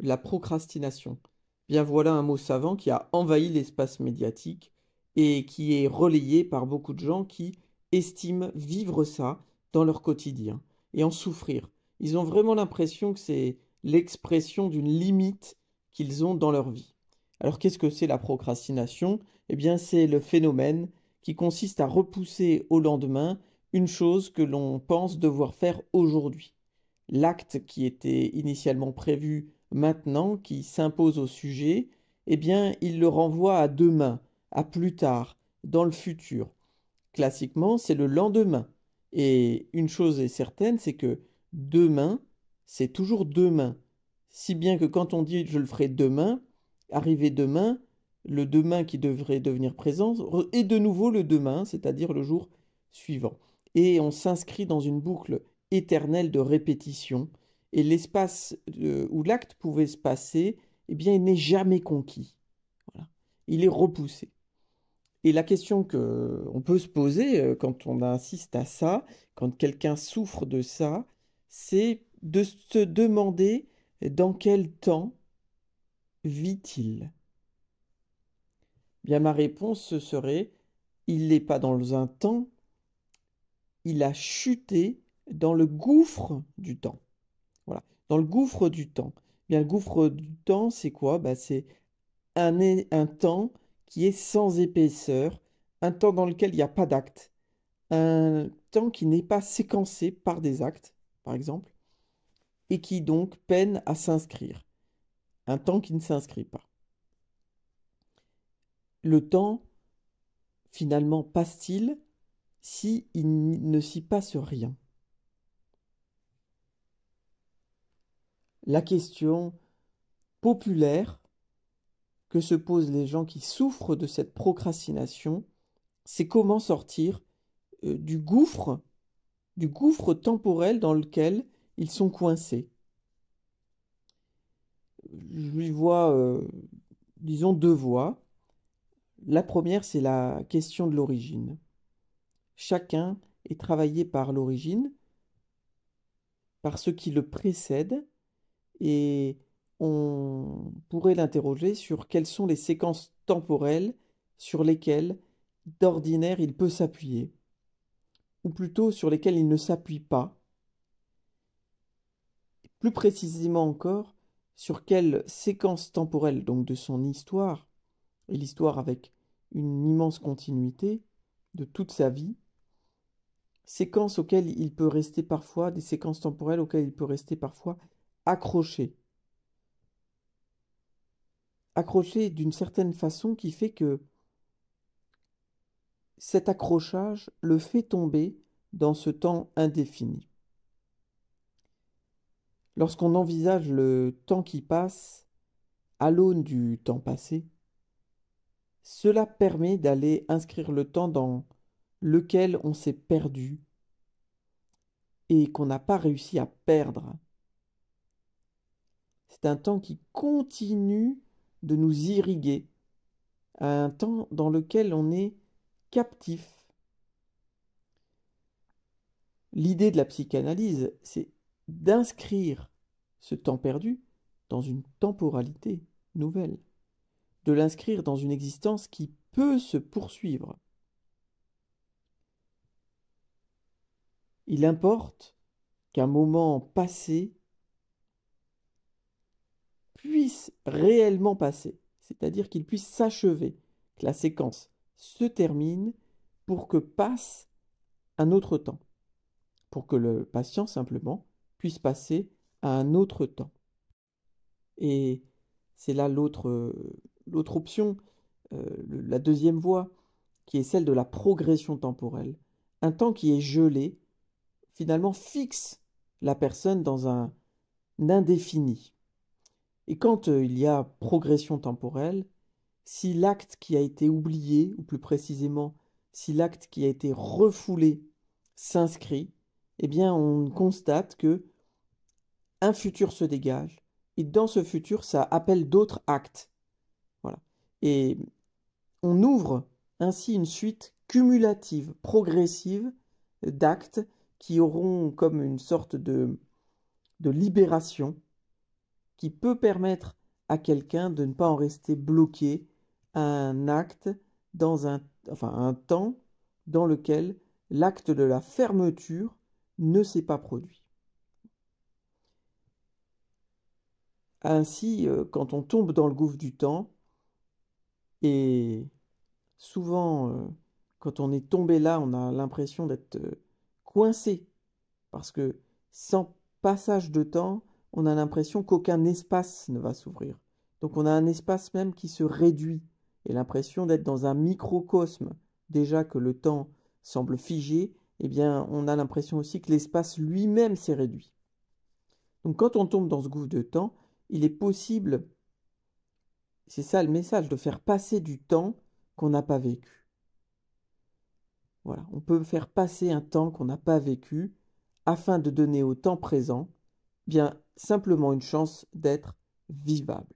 la procrastination? Bien voilà un mot savant qui a envahi l'espace médiatique et qui est relayé par beaucoup de gens qui estiment vivre ça dans leur quotidien et en souffrir. Ils ont vraiment l'impression que c'est l'expression d'une limite qu'ils ont dans leur vie. Alors qu'est-ce que c'est la procrastination? Eh bien c'est le phénomène qui consiste à repousser au lendemain une chose que l'on pense devoir faire aujourd'hui. L'acte qui était initialement prévu maintenant, qui s'impose au sujet, eh bien, il le renvoie à demain, à plus tard, dans le futur. Classiquement, c'est le lendemain. Et une chose est certaine, c'est que demain, c'est toujours demain. Si bien que quand on dit je le ferai demain, arrivé demain, le demain qui devrait devenir présent est de nouveau le demain, c'est-à-dire le jour suivant. Et on s'inscrit dans une boucle éternelle de répétition. Et l'espace où l'acte pouvait se passer, eh bien, il n'est jamais conquis. Voilà. Il est repoussé. Et la question que on peut se poser quand on insiste à ça, quand quelqu'un souffre de ça, c'est de se demander dans quel temps vit-il? Bien, ma réponse serait, il n'est pas dans un temps, il a chuté dans le gouffre du temps. Voilà, dans le gouffre du temps. Bien, le gouffre du temps, c'est quoi? Bah, c'est un temps qui est sans épaisseur, un temps dans lequel il n'y a pas d'acte, un temps qui n'est pas séquencé par des actes, par exemple, et qui donc peine à s'inscrire. Un temps qui ne s'inscrit pas. Le temps, finalement, passe-t-il si il ne s'y passe rien? La question populaire que se posent les gens qui souffrent de cette procrastination, c'est comment sortir du gouffre temporel dans lequel ils sont coincés. Je lui vois, disons, deux voies. La première, c'est la question de l'origine. Chacun est travaillé par l'origine, par ce qui le précède, et on pourrait l'interroger sur quelles sont les séquences temporelles sur lesquelles, d'ordinaire, il peut s'appuyer, ou plutôt sur lesquelles il ne s'appuie pas. Plus précisément encore, sur quelle séquence temporelle donc de son histoire, et l'histoire avec une immense continuité de toute sa vie, séquences auxquelles il peut rester parfois, des séquences temporelles auxquelles il peut rester parfois accroché. Accroché d'une certaine façon qui fait que cet accrochage le fait tomber dans ce temps indéfini. Lorsqu'on envisage le temps qui passe à l'aune du temps passé, cela permet d'aller inscrire le temps dans lequel on s'est perdu et qu'on n'a pas réussi à perdre. C'est un temps qui continue de nous irriguer, un temps dans lequel on est captif. L'idée de la psychanalyse, c'est d'inscrire ce temps perdu dans une temporalité nouvelle, de l'inscrire dans une existence qui peut se poursuivre. Il importe qu'un moment passé puisse réellement passer, c'est-à-dire qu'il puisse s'achever, que la séquence se termine pour que passe un autre temps, pour que le patient simplement puisse passer à un autre temps. Et c'est là l'autre option, la deuxième voie, qui est celle de la progression temporelle. Un temps qui est gelé, finalement, fixe la personne dans un indéfini. Et quand il y a progression temporelle, si l'acte qui a été oublié, ou plus précisément, si l'acte qui a été refoulé s'inscrit, eh bien on constate que un futur se dégage, et dans ce futur, ça appelle d'autres actes. Voilà. Et on ouvre ainsi une suite cumulative, progressive d'actes qui auront comme une sorte de libération qui peut permettre à quelqu'un de ne pas en rester bloqué à un acte dans un temps dans lequel l'acte de la fermeture ne s'est pas produit. Ainsi, quand on tombe dans le gouffre du temps, et souvent, quand on est tombé là, on a l'impression d'être coincé, parce que sans passage de temps, on a l'impression qu'aucun espace ne va s'ouvrir. Donc on a un espace même qui se réduit, et l'impression d'être dans un microcosme. Déjà que le temps semble figé, eh bien on a l'impression aussi que l'espace lui-même s'est réduit. Donc quand on tombe dans ce gouffre de temps, il est possible, c'est ça le message, de faire passer du temps qu'on n'a pas vécu. Voilà, on peut faire passer un temps qu'on n'a pas vécu afin de donner au temps présent bien simplement une chance d'être vivable.